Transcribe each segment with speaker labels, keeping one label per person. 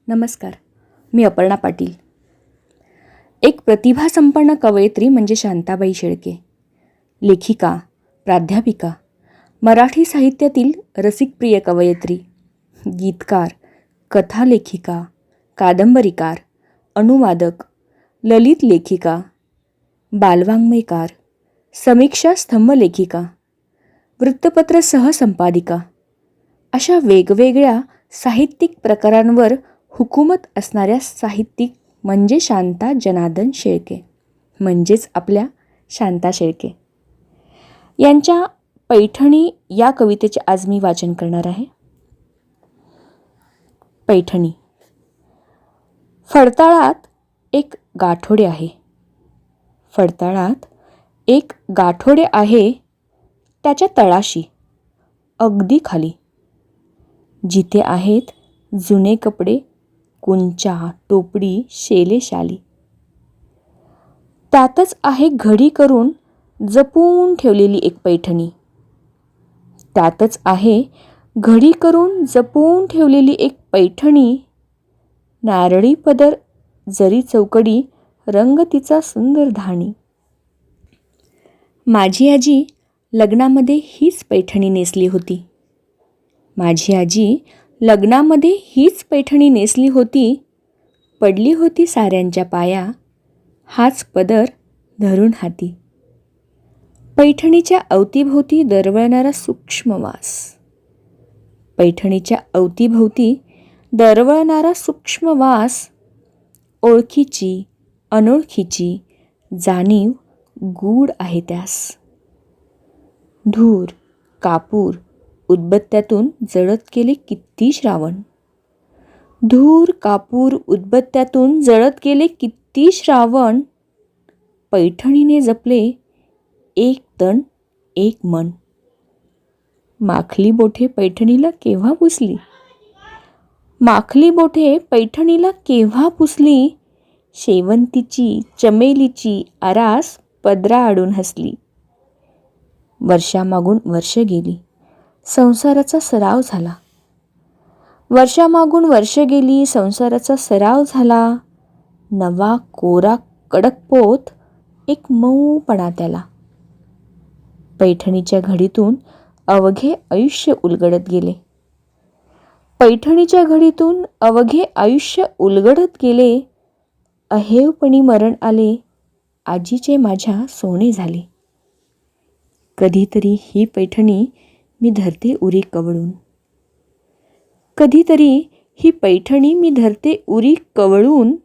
Speaker 1: नमस्कार. मी अपर्णा पाटील. एक प्रतिभासंपन्न कवयित्री म्हणजे शांताबाई शेळके. लेखिका, प्राध्यापिका, मराठी साहित्यातील रसिकप्रिय कवयित्री, गीतकार, कथालेखिका, कादंबरीकार, अनुवादक, ललित लेखिका, बालवाङ्मयकार, समीक्षा स्तंभलेखिका, वृत्तपत्र सहसंपादिका अशा वेगवेगळ्या साहित्यिक प्रकारांवर हुकूमत असणाऱ्या साहित्यिक म्हणजे शांता जनार्दन शेळके, म्हणजेच आपल्या शांता शेळके यांच्या पैठणी या कवितेचे आज मी वाचन करणार आहे. पैठणी. फडताळात एक गाठोडे आहे. फडताळात एक गाठोडे आहे, त्याच्या तळाशी अगदी खाली, जिथे आहेत जुने कपडे, कुंचा, टोपडी, शेले, शाली. त्यातच आहे घडी करून जपून ठेवलेली एक पैठणी. त्यातच आहे घडी करून जपून ठेवलेली एक पैठणी. नारळी पदर, जरी चौकडी, रंग तिचा सुंदर धाणी. माझी आजी लग्नामध्ये हीच पैठणी नेसली होती. माझी आजी लग्नामध्ये हीच पैठणी नेसली होती. पडली होती साऱ्यांच्या पाया, हाच पदर धरून हाती. पैठणीच्या अवतीभोवती दरवळणारा सूक्ष्म वास. पैठणीच्या अवतीभोवती दरवळणारा सूक्ष्म वास. ओळखीची अनोळखीची जाणीव गूढ आहे त्यास. धूर, कापूर, उदबत्त्यातून जळत गेले किती श्रावण. धूर, कापूर, उदबत्त्यातून जळत गेले किती श्रावण. पैठणीने जपले एक तन एक मन. माखली बोठे पैठणीला केव्हा पुसली. माखली बोठे पैठणीला केव्हा पुसली. शेवंतीची चमेलीची आरास पदरा आडून हसली. वर्षामागून वर्ष गेली, संसाराचा सराव झाला. वर्षामागून वर्ष गेली, संसाराचा सराव झाला. नवा कोरा कडक पोत, एक मऊपणा त्याला. पैठणीच्या घडीतून अवघे आयुष्य उलगडत गेले. पैठणीच्या घडीतून अवघे आयुष्य उलगडत गेले. अहेवपणी मरण आले, आजीचे माझ्या सोने झाले. कधीतरी ही पैठणी मी धरते उरी कवळून. कधीतरी ही पैठणी मी धरते उरी कवळून.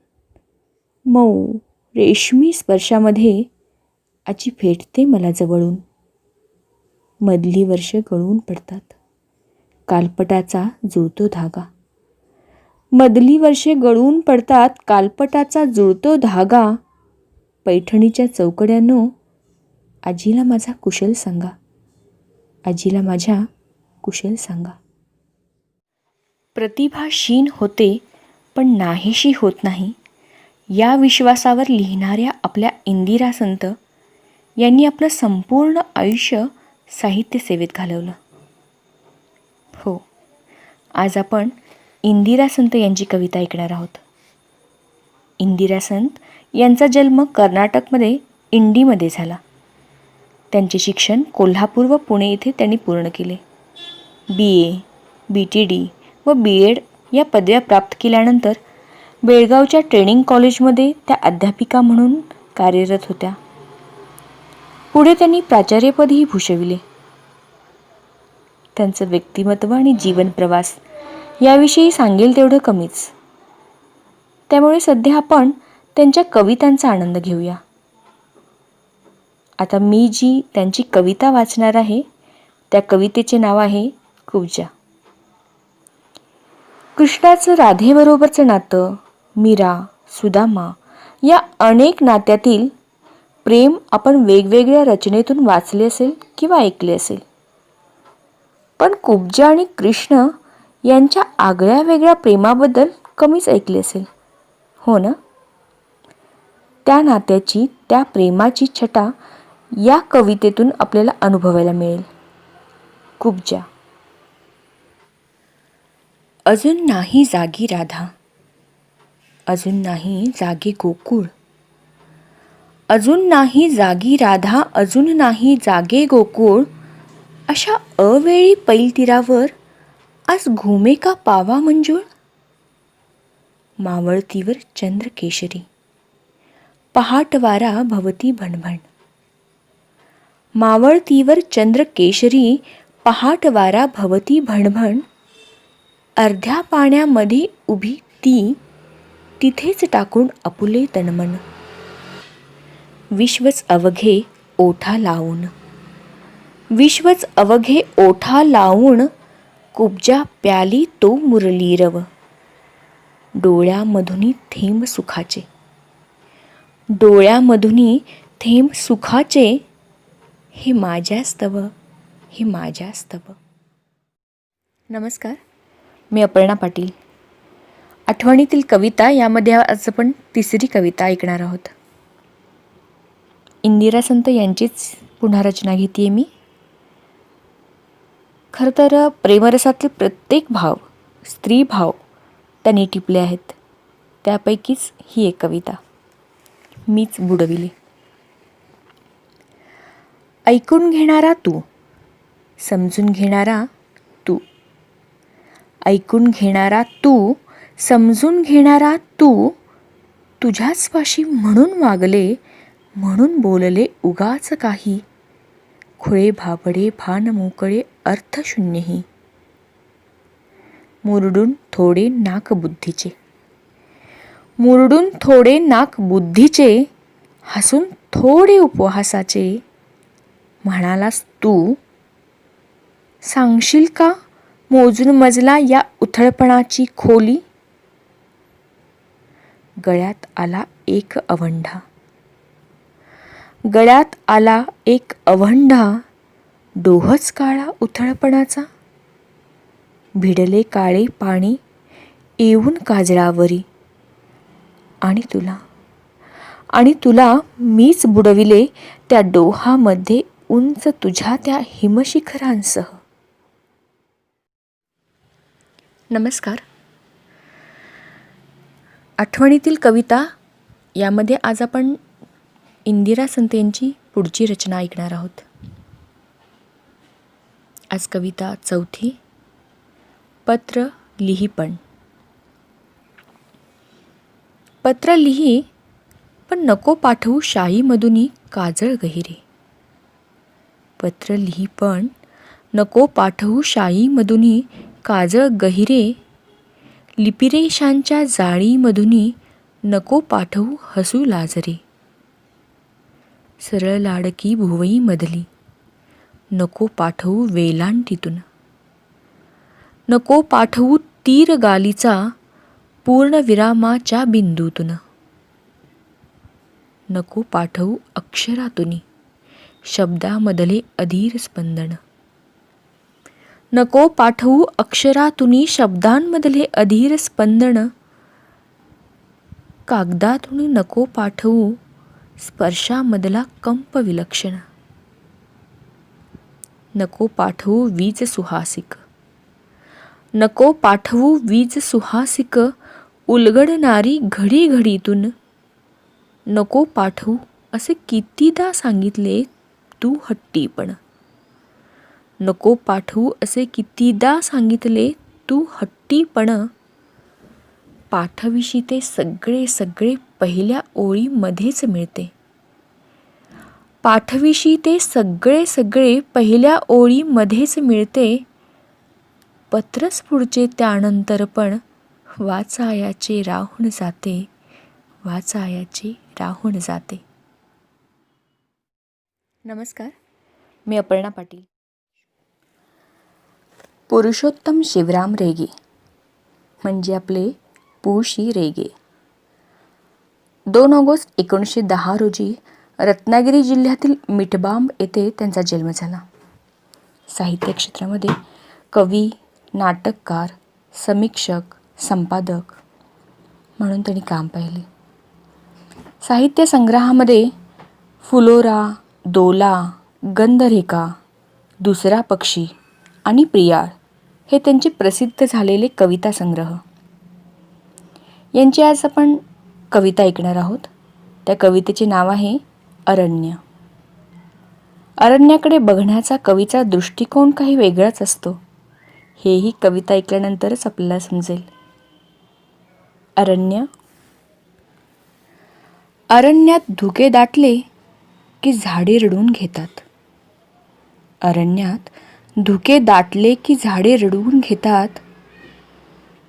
Speaker 1: मऊ रेशमी स्पर्शामध्ये आजी भेटते मला जवळून. मधली वर्ष गळून पडतात, कालपटाचा जुळतो धागा. मधली वर्षे गळून पडतात, कालपटाचा जुळतो धागा. पैठणीच्या चौकड्यांनो, आजीला माझा कुशल सांगा. आजीला माझ्या कुशल सांगा. प्रतिभाशीन होते पण नाहीशी होत नाही, या विश्वासावर लिहिणाऱ्या आपल्या इंदिरा संत यांनी आपलं संपूर्ण आयुष्य साहित्य सेवेत घालवलं. हो, आज आपण इंदिरा संत यांची कविता ऐकणार आहोत. इंदिरा संत यांचा जन्म कर्नाटकमध्ये इंडीमध्ये झाला. त्यांचे शिक्षण कोल्हापूर व पुणे येथे त्यांनी पूर्ण केले. BA, BTD व BEd या पदव्या प्राप्त केल्यानंतर बेळगावच्या ट्रेनिंग कॉलेजमध्ये त्या अध्यापिका म्हणून कार्यरत होत्या. पुढे त्यांनी प्राचार्यपदही भूषविले. त्यांचं व्यक्तिमत्व आणि जीवन प्रवास याविषयी सांगेल तेवढं कमीच. त्यामुळे सध्या आपण त्यांच्या कवितांचा आनंद घेऊया. आता मी जी त्यांची कविता वाचणार आहे त्या कवितेचे नाव आहे कुब्जा. कृष्णाचं राधेबरोबरचं नातं, मीरा, सुदामा या अनेक नात्यातील प्रेम आपण वेगवेगळ्या रचनेतून वाचले असेल किंवा ऐकले असेल. पण कुब्जा आणि कृष्ण यांच्या आगळ्या वेगळ्या प्रेमाबद्दल कमीच ऐकले असेल, हो ना? त्या नात्याची, त्या प्रेमाची छटा या कवितेतून आपल्याला अनुभवायला मिळेल. कुब्जा. अजून नाही जागी राधा, अजून नाही जागे गोकुळ, अजून नाही जागी राधा, अजून नाही जागे गोकुळ. अशा अवेळी पैलतीरावर आज घुमे का पावा मंजूळ. मावळतीवर चंद्र केशरी, पहाट वारा भवती भणभण. मावळतीवर चंद्र केशरी, पहाट वारा भवती भणभण. अर्ध्या पाण्यामध्ये उभी ती, तिथेच टाकून आपुले तनमन. विश्वच अवघे ओठा लावून, विश्वच अवघे ओठा लावून, कुब्जा प्याली तो मुरलीरव. डोळ्यामधुनी थेंब सुखाचे, डोळ्यामधुनी थेंब सुखाचे. हे माझ्यास्तव, हे माझ्यास्तव. नमस्कार, मी अपर्णा पाटील. आठवणीतील कविता यामध्ये आज आपण तिसरी कविता ऐकणार आहोत. इंदिरा संत यांचीच पुन्हा रचना घेते मी. खरं तर प्रेमरसातले प्रत्येक भाव, स्त्रीभाव त्यांनी टिपले आहेत. त्यापैकीच ही एक कविता, मीच बुडविले. ऐकून घेणारा तू, समजून घेणारा तू, ऐकून घेणारा तू, समजून घेणारा तू. तुझ्याच पाशी म्हणून वागले, म्हणून बोलले उगाच काही. खुळे भाबडे भान मोकळे अर्थशून्यही. मुरडून थोडे नाक बुद्धीचे, मुरडून थोडे नाक बुद्धीचे. हसून थोडे उपहासाचे. म्हणालास तू, सांगशील का मोजून मजला या उथळपणाची खोली. गळ्यात आला एक अवंढा, गळ्यात आला एक अवंढा. डोहच काळा उथळपणाचा. भिडले काळे पाणी येऊन काजळावरी. आणि तुला, आणि तुला मीच बुडविले त्या डोहामध्ये, उंच तुझ्या त्या हिमशिखरांसह. नमस्कार. आठवणीतील कविता यामध्ये आज आपण इंदिरा संत यांची पुढची रचना ऐकणार आहोत. आज कविता चौथी, पत्र लिही पण. पत्र लिही पण नको पाठवू शाईमधुनी काजळ गहिरे. पत्र लिही पण नको पाठवू शाईमधुनी काजळ गहिरे. लिपिरेषांच्या जाळीमधुनी नको पाठवू हसू लाजरे. सरळ लाडकी भुवईमधली नको पाठवू वेलांटीतून. नको पाठवू तीर गालीचा पूर्णविरामाच्या बिंदूतून. नको पाठवू अक्षरातुनी शब्दामधले अधीर स्पंदन. नको पाठवू अक्षरातुनी शब्दांमधले अधीर स्पंदन. कागदातून नको पाठवू स्पर्शामधला कंप विलक्षण. नको पाठवू वीज सुहासिक, नको पाठवू वीज सुहासिक. उलगडणारी घडी घडीतून. नको पाठवू असे कितीदा सांगितले तू हट्टीपण. नको पाठवू असे कितीदा सांगितले तू हट्टीपण. पाठविशी ते सगळे सगळे पहिल्या ओळीमध्येच मिळते. पाठविशी ते सगळे सगळे पहिल्या ओळीमध्येच मिळते. पत्रच पुढचे त्यानंतर पण वाचायाचे राहून जाते, वाचायाचे राहून जाते. नमस्कार, मी अपर्णा पाटील. पुरुषोत्तम शिवराम रेगे म्हणजे आपले पु.शी. रेगे 2 ऑगस्ट 1910 रोजी रत्नागिरी जिल्ह्यातील मिठबांब येथे त्यांचा जन्म झाला. साहित्य क्षेत्रामध्ये कवी, नाटककार, समीक्षक, संपादक म्हणून त्यांनी काम पाहिले. साहित्य संग्रहामध्ये फुलोरा, दोला, गंधरेखा, दुसरा पक्षी आणि प्रियाळ हे त्यांचे प्रसिद्ध झालेले कविता संग्रह. यांची आज आपण कविता ऐकणार आहोत. त्या कवितेचे नाव आहे अरण्य. अरण्याकडे बघण्याचा कवीचा दृष्टिकोन काही वेगळाच असतो, हेही कविता ऐकल्यानंतरच आपल्याला समजेल. अरण्य. अरण्यात धुके दाटले की झाडे रडून घेतात. अरण्यात धुके दाटले की झाडे रडवून घेतात.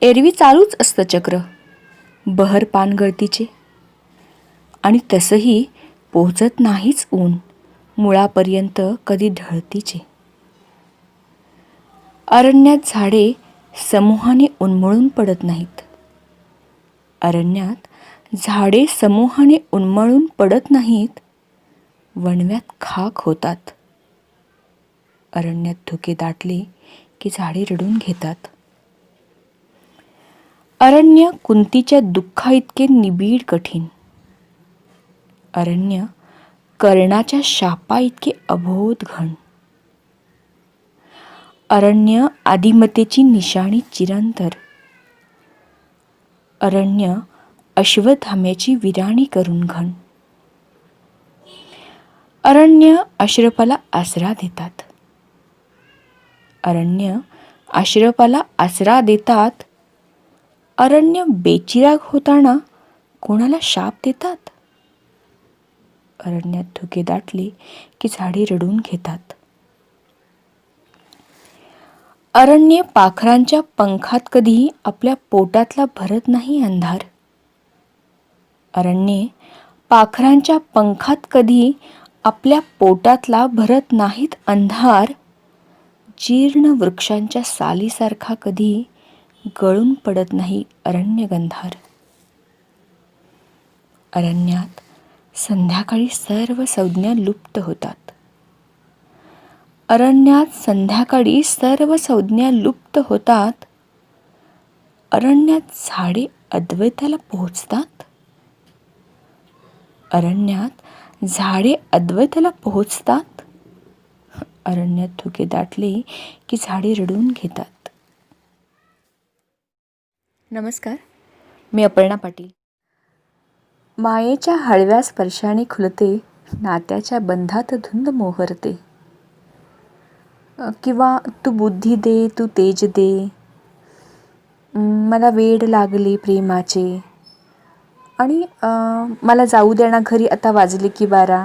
Speaker 1: एरवी चालूच असतं चक्र बहर पानगळतीचे, आणि तसंही पोहोचत नाहीच ऊन मुळापर्यंत कधी ढळतीचे. अरण्यात झाडे समूहाने उन्मळून पडत नाहीत. अरण्यात झाडे समूहाने उन्मळून पडत नाहीत, वणव्यात खाक होतात. अरण्यात धुके दाटले की झाडे रडून घेतात. अरण्य कुंतीच्या दुःखा इतके निबीड कठीण. अरण्य कर्णाच्या शापा इतके अबोध घन. अरण्य आदिमतेची निशाणी चिरंतर. अरण्य अश्वत्थाम्याची विराणी करून घन. अरण्य अश्रपाला आसरा देतात. अरण्य अश्रपाला आसरा देतात. अरण्य बेचिराग होताना कोणाला शाप देतात. अरण्यात धुके दाटले की झाडे रडून घेतात. अरण्य पाखरांच्या पंखात कधीही आपल्या पोटातला भरत नाही अंधार. अरण्ये पाखरांच्या पंखात कधी आपल्या पोटातला भरत नाहीत अंधार. जीर्ण वृक्षांच्या सालीसारखा कधी गळून पडत नाही अरण्यगंधार. अरण्यात संध्याकाळी सर्व संज्ञा लुप्त होतात. अरण्यात संध्याकाळी सर्व संज्ञा लुप्त होतात. अरण्यात झाडे अद्वैताला पोहोचतात. अरण्यात झाडे अद्वैताला पोहोचतात. अरण्यात धुके दाटले की झाडे रडून घेतात. नमस्कार, मी अपर्णा पाटील. मायेच्या हळव्या स्पर्शाने खुलते, नात्याच्या बंधात धुंद मोहरते. किंवा तू बुद्धी दे, तू तेज दे, मला वेड लागले प्रेमाचे, आणि मला जाऊ देणा घरी आता वाजले की 12.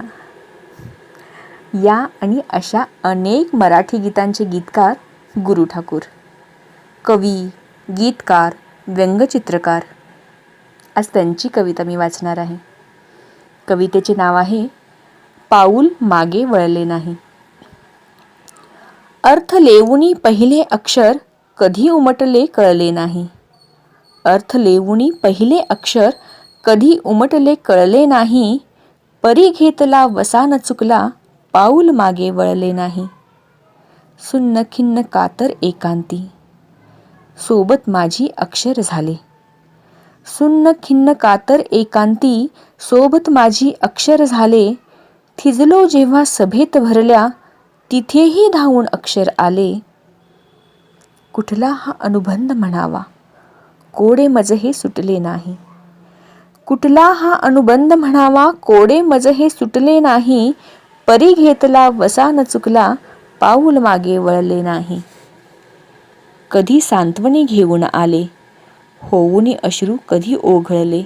Speaker 1: या आणि अशा अनेक मराठी गीतांचे गीतकार गुरु ठाकूर. कवी, गीतकार, व्यंगचित्रकार. आज त्यांची कविता मी वाचणार आहे. कवितेचे नाव आहे पाऊल मागे वळले नाही. अर्थ लेवुनी पहिले अक्षर कधी उमटले कळले नाही. अर्थ लेवुनी पहिले अक्षर कधी उमटले कळले नाही. परी घेतला वसा न चुकला, पाऊल मागे वळले नाही. सुन्न खिन्न कातर एकांती, सोबत माझी अक्षर झाले. सुन्न खिन्न कातर एकांती, सोबत माझी अक्षर झाले. थिजलो जेव्हा सभेत भरल्या, तिथेही धावून अक्षर आले. कुठला हा अनुबंध म्हणावा, कोडे मज हे सुटले नाही. कुठला हा अनुबंध म्हणावा, कोडे मज हे सुटले नाही. परी घेतला वसा न चुकला, पाऊल मागे वळले नाही. कधी सांत्वने घेऊन आले, होऊनी अश्रू कधी ओघळले.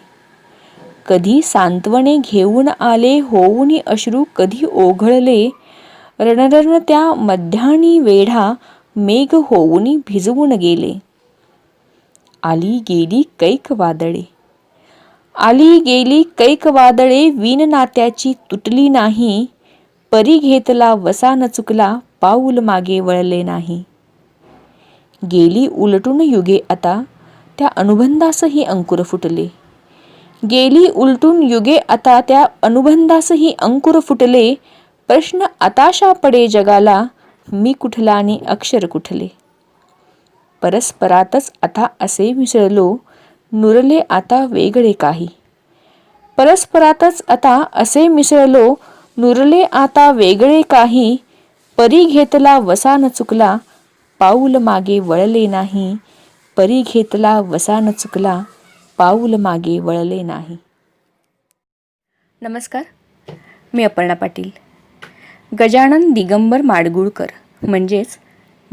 Speaker 1: कधी सांत्वने घेऊन आले, होऊनी अश्रू कधी ओघळले. रणरण त्या मध्यानी वेढा, मेघ होऊनी भिजवून गेले. आली गेली कैक वादळे, आली गेली कैक वादळे. विण नात्याची तुटली नाही. परी घेतला वसा न चुकला, पाऊल मागे वळले नाही. गेली उलटून युगे आता, त्या अनुबंधासही अंकुर फुटले. गेली उलटून युगे आता, त्या अनुबंधासही अंकुर फुटले. प्रश्न आताशा पडे जगाला, मी कुठला आणि अक्षर कुठले. परस्परातच आता असे मिसळलो, नुरले आता वेगळे काही. परस्परातच आता असे मिसळलो, नुरले आता वेगळे काही. परी घेतला वसा न चुकला, पाऊल मागे वळले नाही. परी घेतला वसा न चुकला, पाऊल मागे वळले नाही. नमस्कार, मी अपर्णा पाटील. गजानन दिगंबर माडगूळकर म्हणजेच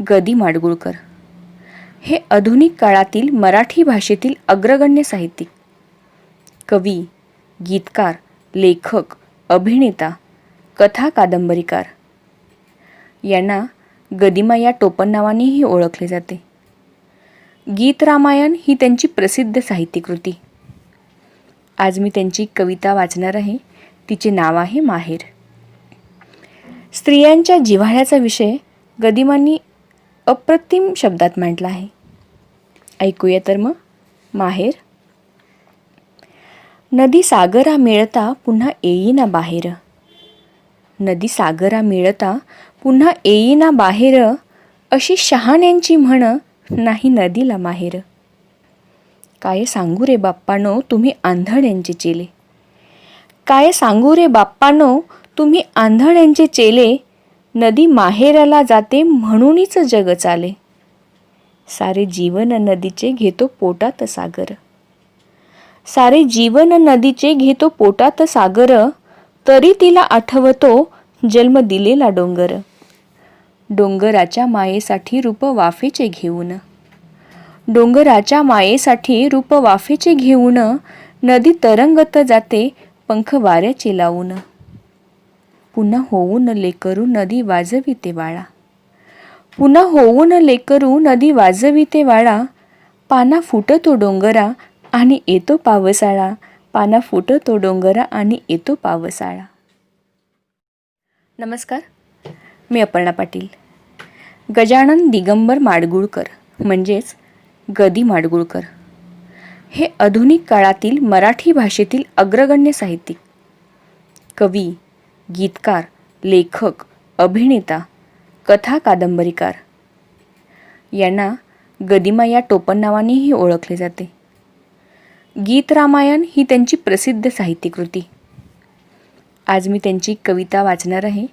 Speaker 1: गदी माडगूळकर हे आधुनिक काळातील मराठी भाषेतील अग्रगण्य साहित्यिक, कवी, गीतकार, लेखक, अभिनेता, कथा कादंबरीकार. यांना गदिमा या टोपण नावानेही ओळखले जाते. गीत रामायण ही त्यांची प्रसिद्ध साहित्यकृती. आज मी त्यांची कविता वाचणार आहे. तिचे नाव आहे माहेर. स्त्रियांच्या जिव्हाळ्याचा विषय गदिमांनी अप्रतिम शब्दात मांडला आहे. ऐकूया तर मग. माहेर. नदी सागरा मिळता पुन्हा येईना बाहेर. नदी सागरा मिळता पुन्हा येईना बाहेर, अशी शहाण्यांची म्हण नाही नदीला माहेर. काय सांगू रे बाप्पानो तुम्ही आंधळ्यांचे चेले. काय सांगू रे बाप्पानो तुम्ही आंधळ्यांचे चेले. नदी माहेराला जाते म्हणूनच जग चाले. सारे जीवन नदीचे घेतो पोटात सागर. सारे जीवन नदीचे घेतो पोटात सागर, तरी तिला आठवतो जन्म दिलेला डोंगर. डोंगराच्या मायेसाठी रूप वाफेचे घेऊन. डोंगराच्या मायेसाठी रूप वाफेचे घेऊन, नदी तरंगत जाते पंख वाऱ्याचे लावून. पुन्हा होऊन लेकरू नदी वाजविते वाळा. पुन्हा होऊन लेकरू नदी वाजविते वाळा. पाना फुटतो डोंगरा आणि येतो पावसाळा. पाना फुटतो डोंगरा आणि येतो पावसाळा. नमस्कार, मी अपर्णा पाटील. गजानन दिगंबर माडगूळकर म्हणजेच गदी माडगूळकर हे आधुनिक काळातील मराठी भाषेतील अग्रगण्य साहित्यिक, कवी, गीतकार, लेखक, अभिनेता, कथा कादंबरीकार. यांना गदिमा या टोपण नावानेही ओळखले जाते. गीत रामायण ही त्यांची प्रसिद्ध साहित्यकृती. आज मी त्यांची कविता वाचणार आहे.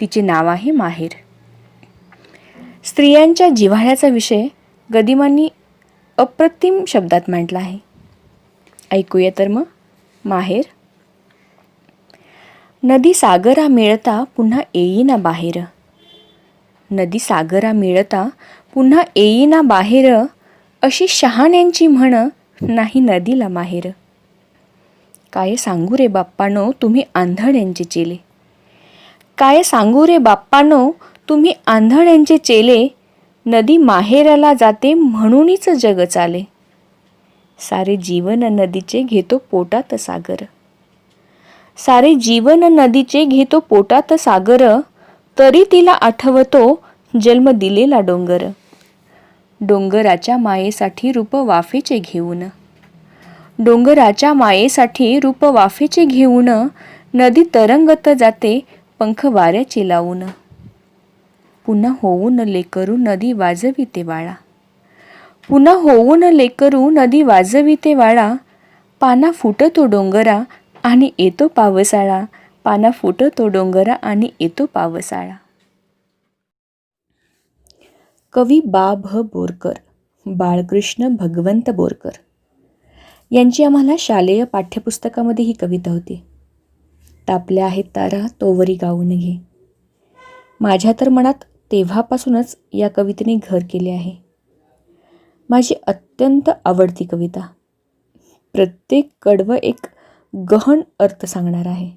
Speaker 1: तिचे नाव आहे माहेर. स्त्रियांच्या जिव्हाळ्याचा विषय गदिमांनी अप्रतिम शब्दात मांडला आहे. ऐकूया तर मग. माहेर. नदी सागरा मिळता पुन्हा येईना बाहेर. नदी सागरा मिळता पुन्हा येईना बाहेर, अशी शहाण्यांची म्हण नाही नदीला माहेर. काय सांगू रे बाप्पानो तुम्ही आंधळ्यांचे चेले. काय सांगू रे बाप्पानो तुम्ही आंधळ्यांचे चेले. नदी माहेराला जाते म्हणूनच जग चाले. सारे जीवन नदीचे घेतो पोटात सागर. सारे जीवन नदीचे घेतो पोटात सागर, तरी तिला आठवतो जन्म दिलेला डोंगर. डोंगराच्या मायेसाठी रूप वाफेचे घेऊन. डोंगराच्या मायेसाठी रूप वाफेचे घेऊन, नदी तरंगत जाते पंख वाऱ्याचे लावून. पुन्हा होऊन लेकरू नदी वाजविते वाळा. पुन्हा होऊन लेकरू नदी वाजविते वाळा. पाना फुटतो डोंगरा आणि येतो पावसाळा. पाना फुटतो डोंगरा आणि येतो पावसाळा. कवी बा भ बोरकर, बाळकृष्ण भगवंत बोरकर यांची आम्हाला शालेय पाठ्यपुस्तकामध्ये ही कविता होती. तापल्या आहेत तारा तोवरी गाऊन घे. माझ्या तर मनात तेव्हापासूनच या कवितेने घर केले आहे. माझी अत्यंत आवडती कविता. प्रत्येक कडवं एक गहन अर्थ सांगणार आहे.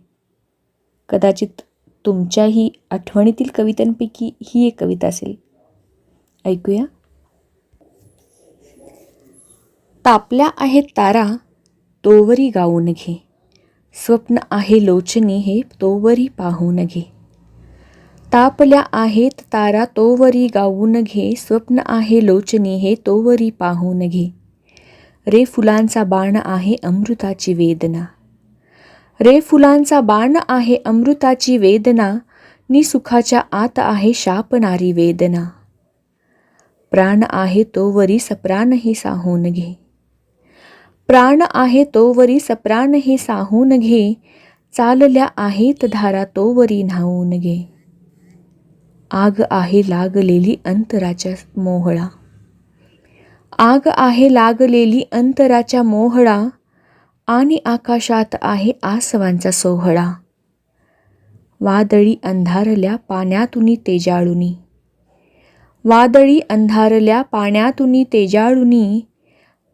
Speaker 1: कदाचित तुमच्याही आठवणीतील कवितांपैकी ही एक कविता असेल. ऐकूया. तापल्या आहेत तारा तोवरी गाऊन घे. स्वप्न आहे लोचनी हे तोवरी पाहून घे. तापल्या आहेत तारा तोवरी गाऊन घे. स्वप्न आहे लोचनी हे तोवरी पाहून घे. रे फुलांचा बाण आहे अमृताची वेदना. रे फुलांचा बाण आहे अमृताची वेदना. नि सुखाच्या आत आहे शापणारी वेदना. प्राण आहे तोवरी सप्राण हे साहून घे. प्राण आहे तोवरी सप्राण हे साहून घे. चालल्या आहेत धारा तोवरी न्हावून घे. आग आहे लागलेली अंतराच्या मोहळा. आग आहे लागलेली अंतराच्या मोहळा, आणि आकाशात आहे आसवांचा सोहळा. वादळी अंधारल्या पाण्यातून तेजाळुनी, वादळी अंधारल्या पाण्यातून तेजाळुनी,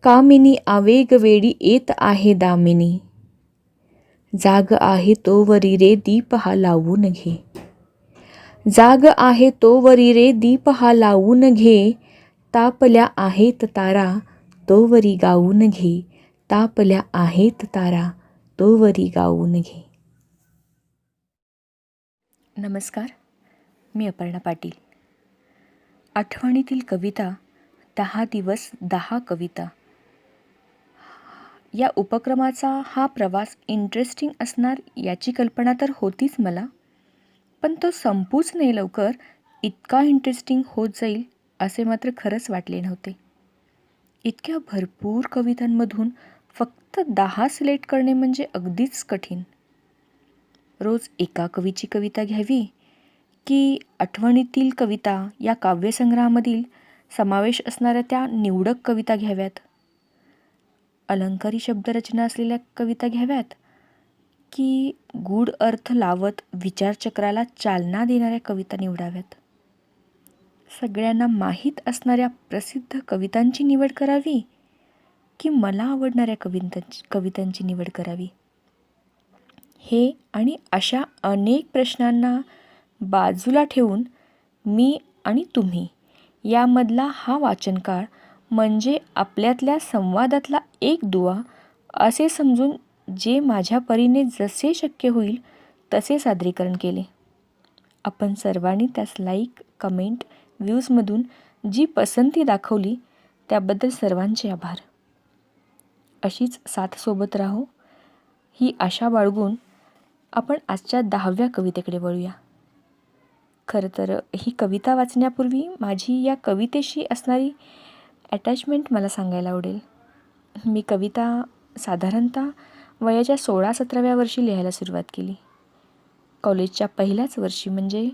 Speaker 1: कामिनी आवेगवेळी येत आहे दामिनी. जाग आहे तोवरी रे दीप हा लावून घे, जाग आहे तोवरी रे दीप हा लावून घे. तापल्या आहेत तारा तोवरी गाऊन घे, तापल्या आहेत तारा तोवरी गाऊन घे. नमस्कार, मी अपर्णा पाटील. आठवणीतील कविता 10 दिवस 10 कविता या उपक्रमाचा हा प्रवास इंटरेस्टिंग असणार याची कल्पना तर होतीच मला, पण तो संपूच नाही लवकर इतका इंटरेस्टिंग होत जाईल असे मात्र खरंच वाटले नव्हते. इतक्या भरपूर कवितांमधून फक्त 10 सिलेक्ट करणे म्हणजे अगदीच कठीण. रोज एका कवीची कविता घ्यावी की आठवणीतील कविता या काव्यसंग्रहामधील समावेश असणाऱ्या त्या निवडक कविता घ्याव्यात, अलंकारी शब्दरचना असलेल्या कविता घ्याव्यात की गूढ अर्थ लावत विचारचक्राला चालना देणाऱ्या कविता निवडाव्यात, सगळ्यांना माहीत असणाऱ्या प्रसिद्ध कवितांची निवड करावी की मला आवडणाऱ्या कवितांची निवड करावी. हे आणि अशा अनेक प्रश्नांना बाजूला ठेवून मी आणि तुम्ही यामधला हा वाचनकाळ म्हणजे आपल्यातल्या संवादातला एक दुवा असे समजून जे माझ्या परीने जसे शक्य होईल तसे सादरीकरण केले. आपण सर्वांनी त्यास लाईक, कमेंट, व्ह्यूजमधून जी पसंती दाखवली त्याबद्दल सर्वांचे आभार. अशीच साथ सोबत राहो ही आशा बाळगून आपण आजच्या 10व्या कवितेकडे वळूया. खरं तर ही कविता वाचण्यापूर्वी माझी या कवितेशी असणारी अटॅचमेंट मला सांगायला आवडेल. मी कविता साधारणतः वयाच्या 16-17व्या वर्षी लिहायला सुरुवात केली. कॉलेजच्या पहिल्याच वर्षी म्हणजे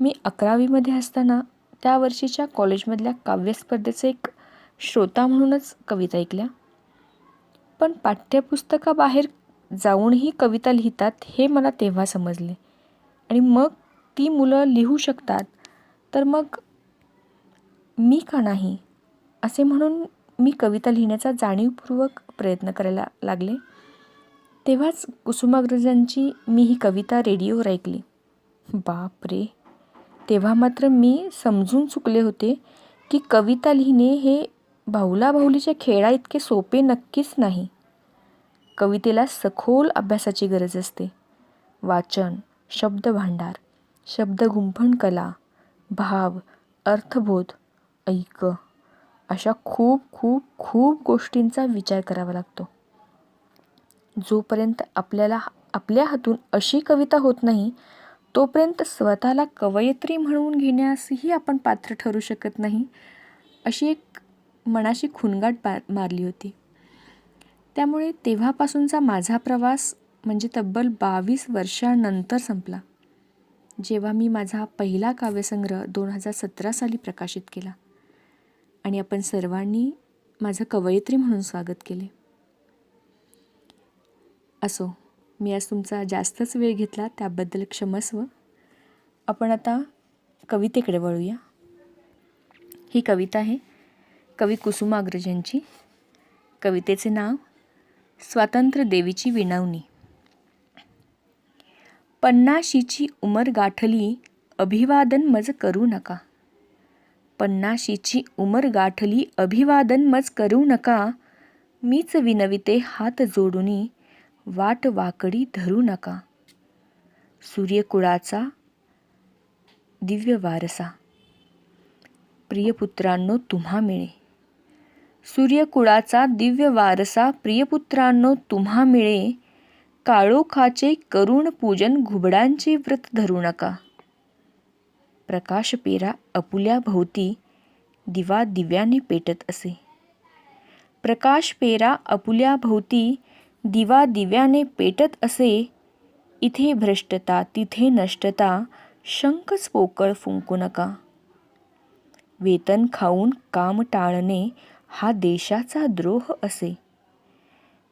Speaker 1: मी 11वीमध्ये असताना त्या वर्षीच्या कॉलेजमधल्या काव्यस्पर्धेचे एक श्रोता म्हणूनच कविता ऐकल्या. पण पाठ्यपुस्तकाबाहेर जाऊनही कविता लिहितात हे मला तेव्हा समजले. आणि मग ती मुलं लिहू शकतात तर मग मी का नाही असे म्हणून मी कविता लिहिण्याचा जाणीवपूर्वक प्रयत्न करायला लागले. तेव्हाच कुसुमाग्रजांची मी ही कविता रेडिओवर ऐकली. बाप रे, तेव्हा मात्र मी समजून चुकले होते की कविता लिहिणे हे भाऊला-भाऊलीच्या खेळा इतके सोपे नक्कीच नाही. कवितेला सखोल अभ्यासाची गरज असते. वाचन, शब्दभांडार, शब्दगुंफण कला, भाव, अर्थबोध, ऐक अशा खूप खूप खूप गोष्टींचा विचार करावा लागतो. जोपर्यंत आपल्याला आपल्या हातून अशी कविता होत नाही तोपर्यंत स्वतःला कवयित्री म्हणवून घेण्यासही आपण पात्र ठरू शकत नाही, अशी एक मनाशी खुणगाठ मारली होती. त्यामुळे तेव्हापासूनचा माझा प्रवास म्हणजे तब्बल 22 वर्षांनंतर संपला, जेव्हा मी माझा पहिला काव्यसंग्रह 2017 साली प्रकाशित केला आणि आपण सर्वांनी माझं कवयित्री म्हणून स्वागत केले. असो, मी आज तुमचा जास्तच वेळ घेतला त्याबद्दल क्षमस्व. आपण आता कवितेकडे वळूया. ही कविता आहे कवी कुसुमाग्रजांची. कवितेचे नाव स्वातंत्र्य देवीची विनवणी. 50शीची उमर गाठली अभिवादन मज करू नका. 50शीची उमर गाठली अभिवादन मज करू नका. मीच विनविते हात जोडुनी वाट वाकडी धरू नका. सूर्यकुळाचा दिव्य वारसा प्रियपुत्रांनो तुम्हा मिळे. सूर्यकुळाचा दिव्य वारसा प्रियपुत्रांनो तुम्हा मिळे. काळोखाचे करुण पूजन घुबडांचे व्रत धरू नका. प्रकाश पेरा आपुल्या भोवती दिवा दिव्याने पेटत असे. प्रकाश पेरा आपुल्या भोवती दिवा दिव्याने पेटत असे. इथे भ्रष्टता तिथे नष्टता शंखच पोकळ फुंकू नका. वेतन खाऊन काम टाळणे हा देशाचा द्रोह असे.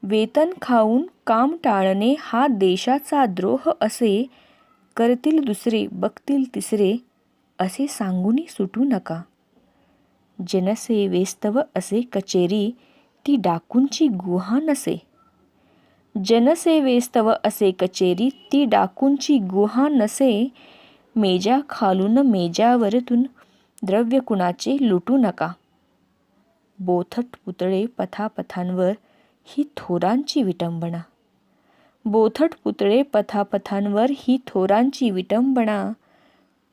Speaker 1: वेतन खाऊन काम टाळणे हा देशाचा द्रोह असे. करतील दुसरे बघतील तिसरे असे सांगूनी सुटू नका. जनसेवेस्तव असे कचेरी ती डाकूंची गुहा नसे. जनसेवेस्तव असे कचेरी ती डाकूंची गुहा नसे. मेजा खालून मेजावरतून द्रव्य कुणाचे लुटू नका. बोथट पुतळे पथापथांवर ही थोरांची विटंबना. बोथट पुतळे पथापथांवर ही थोरांची विटंबना.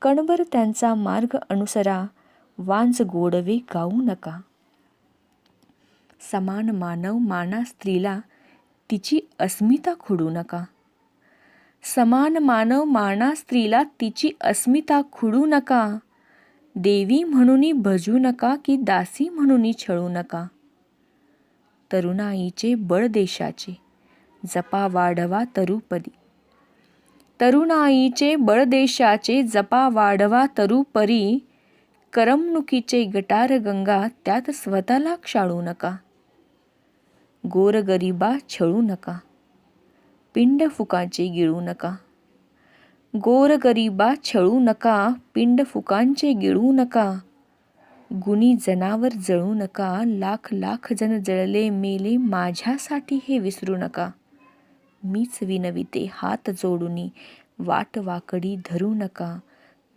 Speaker 1: कणभर त्यांचा मार्ग अनुसरा वांज गोडवे गाऊ नका. समान मानव माना स्त्रीला तिची अस्मिता खुडू नका. समान मानव माना स्त्रीला तिची अस्मिता खुडू नका. देवी म्हणून भजू नका की दासी म्हणून छळू नका. तरुणाईचे बळ देशाचे जपा वाढवा तरुपरी. तरुणाईचे बळ देशाचे जपा वाढवा तरुपरी. करमणुकीचे गटार गंगा त्यात स्वतःला क्षाळू नका. गोरगरिबा छळू नका. पिंड फुकांचे गिळू नका. गोरगरिबा छळू नका. पिंड फुकांचे गिळू नका. गुणी जनावर जळू नका. लाख लाख जण जळले मेले माझ्यासाठी हे विसरू नका. मीच विनविते हात जोडूनी वाट वाकडी धरू नका.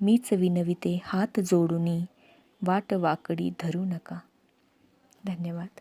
Speaker 1: मीच विनविते हात जोडूनी वाट वाकडी धरू नका. धन्यवाद.